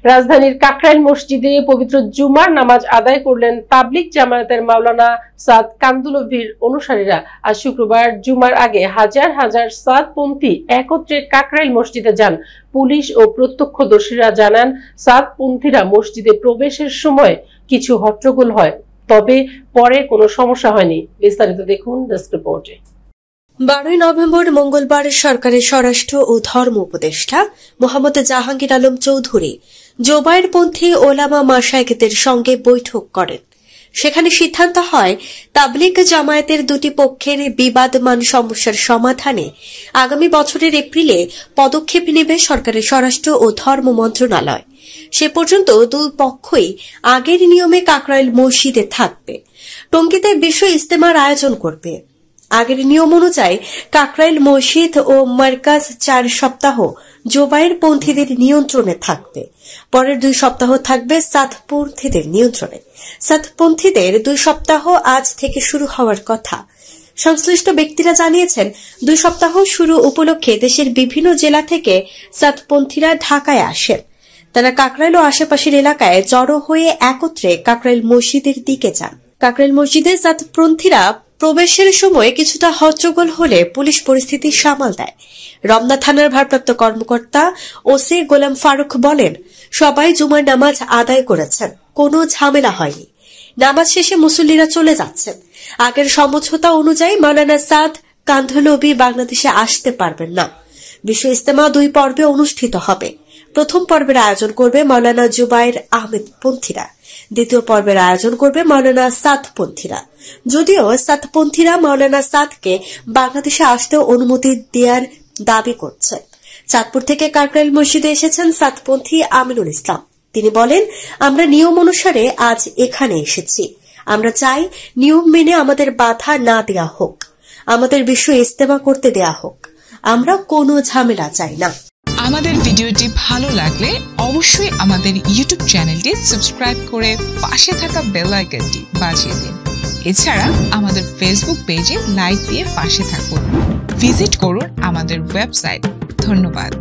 রাজধানীর কাকরাইল মসজিদে পবিত্র জুমার নামাজ আদায় করলেন তাবলিগ জামায়াতের মাওলানা সাদ কান্দুলভির অনুসারীরা। আজ শুক্রবার জুমার আগে হাজার হাজার সাদপন্থী একত্রে কাকরাইল মসজিদে যান। পুলিশ ও প্রত্যক্ষদর্শীরা জানান, সাদপন্থীরা মসজিদে প্রবেশের সময় কিছু হট্টগোল হয়, তবে পরে কোনো সমস্যা হয়নি। বিস্তারিত দেখুন ডেস্ক রিপোর্টে। 12 নভেম্বর মঙ্গলবার সরকারের স্বরাষ্ট্র ও ধর্ম উপদেষ্টা মোহাম্মদ জাহাঙ্গীর আলম চৌধুরী জোবায়েরপন্থী ওলামা মাশায়েখদের সঙ্গে বৈঠক করেন। সেখানে সিদ্ধান্ত হয় তাবলিগ জামায়াতের দুটি পক্ষের বিবাদমান সমস্যার সমাধানে আগামী বছরের এপ্রিলে পদক্ষেপ নেবে সরকারের স্বরাষ্ট্র ও ধর্ম মন্ত্রণালয়। সে পর্যন্ত দুই পক্ষই আগের নিয়মে কাকরাইল মসজিদে থাকবে। টঙ্গীতে বিশ্ব ইজতেমার আয়োজন করবে। আগের নিয়ম অনুযায়ী কাকরাইল মসজিদ ও মার্কাজ 4 সপ্তাহ জোবায়েরপন্থীদের নিয়ন্ত্রণে থাকবে। পরের 2 সপ্তাহ থাকবে সাদপন্থীদের নিয়ন্ত্রণে। সাদপন্থীদের 2 সপ্তাহ আজ থেকে শুরু হওয়ার কথা। সংশ্লিষ্ট ব্যক্তিরা জানিয়েছেন, 2 সপ্তাহ শুরু উপলক্ষে দেশের বিভিন্ন জেলা থেকে সাদপন্থীরা ঢাকায় আসেন। তারা কাকরাইল ও আশেপাশের এলাকায় জড়ো হয়ে একত্রে কাকরাইল মসজিদের দিকে যান। কাকরাইল মসজিদে সাদপন্থীরা প্রবেশের সময় কিছুটা হট্টগোল হলে পুলিশ পরিস্থিতি সামাল দেয়। রমনা থানার ভারপ্রাপ্ত কর্মকর্তা ওসি গোলাম ফারুক বলেন, সবাই জুমার নামাজ আদায় করেছেন, কোনো ঝামেলা হয়নি। নামাজ শেষে মুসল্লিরা চলে যাচ্ছেন। আগের সমঝোতা অনুযায়ী মাওলানা সাদ কান্দুলভি বাংলাদেশে আসতে পারবেন না। বিশ্ব ইজতেমা 2 পর্বে অনুষ্ঠিত হবে। প্রথম পর্বের আয়োজন করবে মাওলানা জুবায়ের আহমেদ পন্থীরা, দ্বিতীয় পর্বের আয়োজন করবে মাওলানা সাদপন্থীরা। যদিও সাদপন্থীরা মাওলানা সাদকে বাংলাদেশে আসতে অনুমতি দেওয়ার দাবি করছে। চাঁদপুর থেকে কাকরাইল মসজিদে এসেছেন সাদপন্থী আমিনুল ইসলাম। তিনি বলেন, আমরা নিয়ম অনুসারে আজ এখানে এসেছি। আমরা চাই নিয়ম মেনে আমাদের বাধা না দেয়া হোক, আমাদের বিশ্ব ইজতেমা করতে দেয়া হোক। আমরা কোনো ঝামেলা চাই না। আমাদের ভিডিওটি ভালো লাগলে অবশ্যই আমাদের ইউটিউব চ্যানেলটি সাবস্ক্রাইব করে পাশে থাকা বেল আইকনটি বাজিয়ে দিন। এছাড়া আমাদের ফেসবুক পেজে লাইক দিয়ে পাশে থাকুন। ভিজিট করুন আমাদের ওয়েবসাইট। ধন্যবাদ।